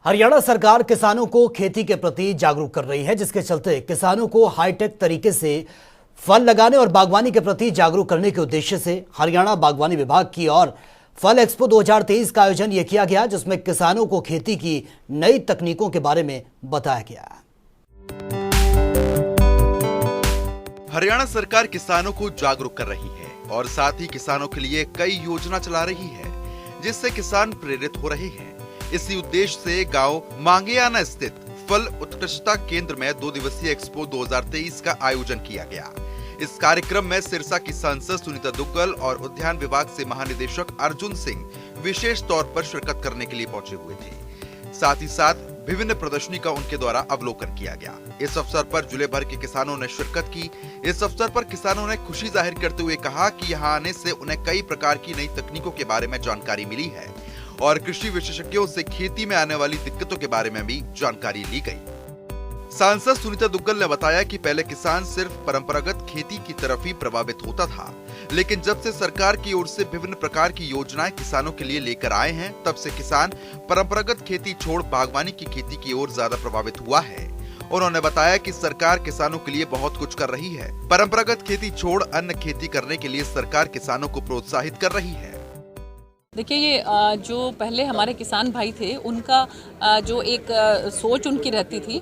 हरियाणा सरकार किसानों को खेती के प्रति जागरूक कर रही है, जिसके चलते किसानों को हाईटेक तरीके से फल लगाने और बागवानी के प्रति जागरूक करने के उद्देश्य से हरियाणा बागवानी विभाग की ओर फल एक्सपो 2023 का आयोजन यह किया गया, जिसमें किसानों को खेती की नई तकनीकों के बारे में बताया गया। हरियाणा सरकार किसानों को जागरूक कर रही है और साथ ही किसानों के लिए कई योजना चला रही है, जिससे किसान प्रेरित हो रहे हैं। इसी उद्देश्य से गांव मांगेयाना स्थित फल उत्कृष्टता केंद्र में 2 दिवसीय एक्सपो 2023 का आयोजन किया गया। इस कार्यक्रम में सिरसा की सांसद सुनीता दुग्गल और उद्यान विभाग से महानिदेशक अर्जुन सिंह विशेष तौर पर शिरकत करने के लिए पहुंचे हुए थे। साथ ही साथ विभिन्न प्रदर्शनी का उनके द्वारा अवलोकन किया गया। इस अवसर पर जिले भर के किसानों ने शिरकत की। इस अवसर पर किसानों ने खुशी जाहिर करते हुए कहा कि यहाँ आने से उन्हें कई प्रकार की नई तकनीकों के बारे में जानकारी मिली है और कृषि विशेषज्ञों से खेती में आने वाली दिक्कतों के बारे में भी जानकारी ली गई। सांसद सुनीता दुग्गल ने बताया कि पहले किसान सिर्फ परंपरागत खेती की तरफ ही प्रभावित होता था, लेकिन जब से सरकार की ओर से विभिन्न प्रकार की योजनाएं किसानों के लिए लेकर आए हैं, तब से किसान परंपरागत खेती छोड़ बागवानी की खेती की ओर ज्यादा प्रभावित हुआ है। उन्होंने बताया कि सरकार किसानों के लिए बहुत कुछ कर रही है। परंपरागत खेती छोड़ अन्य खेती करने के लिए सरकार किसानों को प्रोत्साहित कर रही है। देखिए, ये जो पहले हमारे किसान भाई थे, उनका जो एक सोच उनकी रहती थी,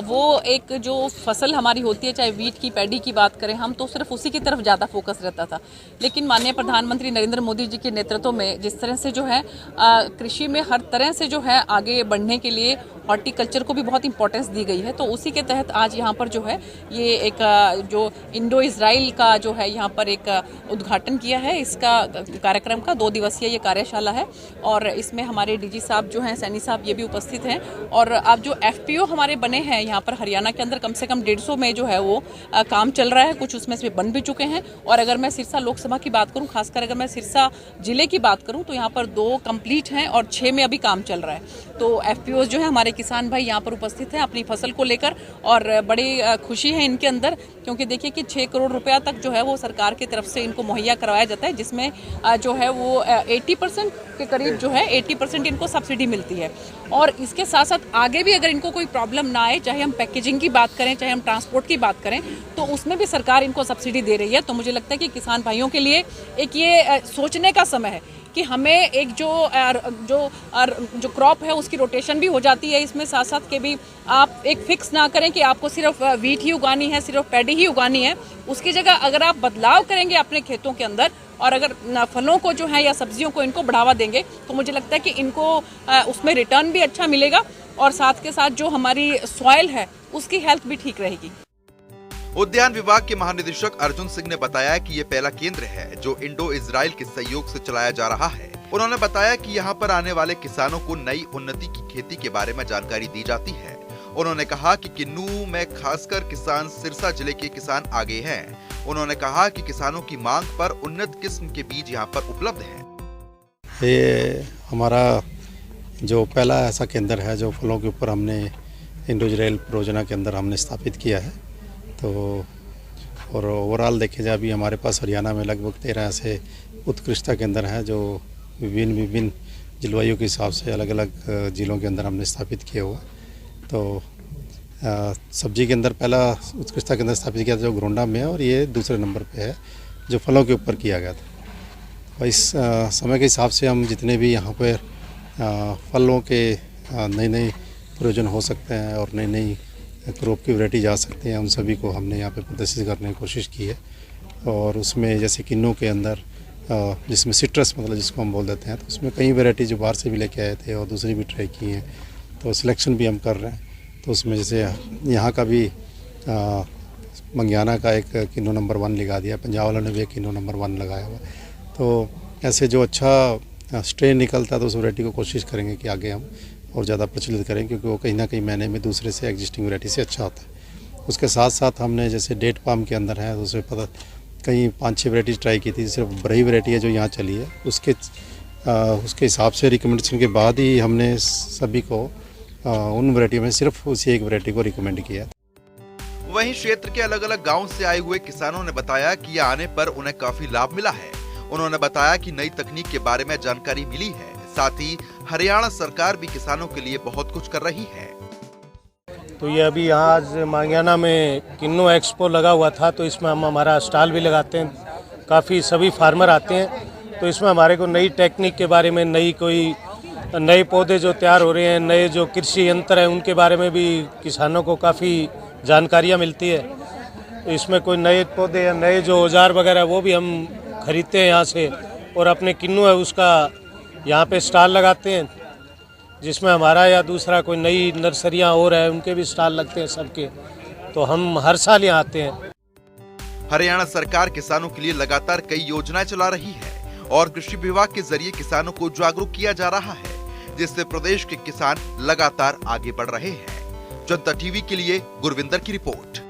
वो एक जो फसल हमारी होती है, चाहे वीट की, पैडी की बात करें हम, तो सिर्फ उसी की तरफ ज़्यादा फोकस रहता था। लेकिन माननीय प्रधानमंत्री नरेंद्र मोदी जी के नेतृत्व में जिस तरह से जो है कृषि में हर तरह से जो है आगे बढ़ने के लिए हॉर्टिकल्चर को भी बहुत इंपॉर्टेंस दी गई है, तो उसी के तहत आज यहाँ पर जो है ये एक जो इंडो इजराइल का जो है यहाँ पर एक उद्घाटन किया है। इसका कार्यक्रम का 2 दिवसीय ये कार्यशाला है और इसमें हमारे डीजी साहब जो हैं, सैनी साहब, ये भी उपस्थित हैं। और अब जो एफपीओ हमारे बने हैं यहाँ पर हरियाणा के अंदर, कम से कम 150 में जो है वो काम चल रहा है, कुछ उसमें से बन भी चुके हैं। और अगर मैं सिरसा लोकसभा की बात करूँ, खासकर अगर मैं सिरसा जिले की बात करूँ, तो यहाँ पर 2 कंप्लीट हैं और 6 में अभी काम चल रहा है। तो एफपीओ जो है हमारे किसान भाई यहाँ पर उपस्थित हैं अपनी फसल को लेकर, और बड़ी खुशी है इनके अंदर, क्योंकि देखिए कि 6 करोड़ रुपया तक जो है वो सरकार की तरफ से इनको मुहैया करवाया जाता है, जिसमें जो है वो 80% के करीब जो है 80% इनको सब्सिडी मिलती है। और इसके साथ साथ आगे भी अगर इनको कोई प्रॉब्लम ना आए, चाहे हम पैकेजिंग की बात करें, चाहे हम ट्रांसपोर्ट की बात करें, तो उसमें भी सरकार इनको सब्सिडी दे रही है। तो मुझे लगता है कि किसान भाइयों के लिए एक ये सोचने का समय है कि हमें एक जो क्रॉप है उसकी रोटेशन भी हो जाती है। इसमें साथ साथ के भी आप एक फिक्स ना करें कि आपको सिर्फ वीट ही उगानी है, सिर्फ पैडी ही उगानी है। उसकी जगह अगर आप बदलाव करेंगे अपने खेतों के अंदर और अगर फलों को जो है या सब्जियों को इनको बढ़ावा देंगे, तो मुझे लगता है कि इनको उसमें रिटर्न भी अच्छा मिलेगा और साथ के साथ जो हमारी सॉइल है उसकी हेल्थ भी ठीक रहेगी। उद्यान विभाग के महानिदेशक अर्जुन सिंह ने बताया कि ये पहला केंद्र है जो इंडो इजराइल के सहयोग से चलाया जा रहा है। उन्होंने बताया कि यहाँ पर आने वाले किसानों को नई उन्नति की खेती के बारे में जानकारी दी जाती है। उन्होंने कहा कि किन्नू में खासकर किसान सिरसा जिले के किसान आगे हैं। उन्होंने कहा कि किसानों की मांग पर उन्नत किस्म के बीज यहाँ पर उपलब्ध है। ये हमारा जो पहला ऐसा केंद्र है जो फलों के ऊपर हमने इंडो इजराइल परियोजना के अंदर हमने स्थापित किया है। तो और ओवरऑल देखे जाए अभी हमारे पास हरियाणा में लगभग 13 ऐसे उत्कृष्टता केंद्र हैं जो विभिन्न जलवायु के हिसाब से अलग अलग जिलों के अंदर हमने स्थापित किए हुए। तो सब्जी के अंदर पहला उत्कृष्टता केंद्र स्थापित किया था जो घरोंडा में है, और ये दूसरे नंबर पे है जो फलों के ऊपर किया गया था। और इस समय के हिसाब से हम जितने भी यहाँ पर फलों के नए प्रयोजन हो सकते हैं और नई क्रॉप की वैरायटी जा सकते हैं, उन सभी को हमने यहाँ पे प्रदर्शित करने की कोशिश की है। और उसमें जैसे किन्नू के अंदर जिसमें सिट्रस मतलब जिसको हम बोल देते हैं, तो उसमें कई वैरायटी जो बाहर से भी लेके आए थे और दूसरी भी ट्राई की हैं, तो सिलेक्शन भी हम कर रहे हैं। तो उसमें जैसे यहाँ का भी मंगियाना का एक किन्नू नंबर 1 लगा दिया, पंजाब वालों ने भी एक किन्नू नंबर 1 लगाया हुआ। तो ऐसे जो अच्छा स्ट्रेन निकलता है तो उस वैरायटी को कोशिश करेंगे कि आगे हम और ज़्यादा प्रचलित करें, क्योंकि वो कहीं ना कहीं महीने में दूसरे से एग्जिस्टिंग वैरायटी से अच्छा होता है। उसके साथ साथ हमने जैसे डेट पाम के अंदर है, तो उसमें पता कहीं 5-6 वैरायटी ट्राई की थी। सिर्फ बड़ी वैरायटी है जो यहाँ चली है, उसके हिसाब से रिकमेंडेशन के बाद ही हमने सभी को उन वैरायटी में सिर्फ उसी एक वैरायटी को रिकमेंड किया। वहीं क्षेत्र के अलग अलग गाँव से आए हुए किसानों ने बताया कि आने पर उन्हें काफी लाभ मिला है। उन्होंने बताया कि नई तकनीक के बारे में जानकारी मिली है, साथ ही हरियाणा सरकार भी किसानों के लिए बहुत कुछ कर रही है। तो ये अभी यहाँ आज मांगियाना में किन्नू एक्सपो लगा हुआ था, तो इसमें हम हमारा स्टॉल भी लगाते हैं। काफ़ी सभी फार्मर आते हैं, तो इसमें हमारे को नई टेक्निक के बारे में, नए पौधे जो तैयार हो रहे हैं, नए जो कृषि यंत्र हैं उनके बारे में भी किसानों को काफ़ी जानकारियाँ मिलती है। तो इसमें कोई नए पौधे या नए जो औजार वगैरह वो भी हम खरीदते हैं यहाँ से, और अपने किन्नू है उसका यहाँ पे स्टॉल लगाते हैं, जिसमें हमारा या दूसरा कोई नई नर्सरियाँ और है उनके भी स्टॉल लगते हैं सबके। तो हम हर साल यहाँ आते हैं। हरियाणा सरकार किसानों के लिए लगातार कई योजनाएं चला रही है और कृषि विभाग के जरिए किसानों को जागरूक किया जा रहा है, जिससे प्रदेश के किसान लगातार आगे बढ़ रहे हैं। जनता टीवी के लिए गुरविंदर की रिपोर्ट।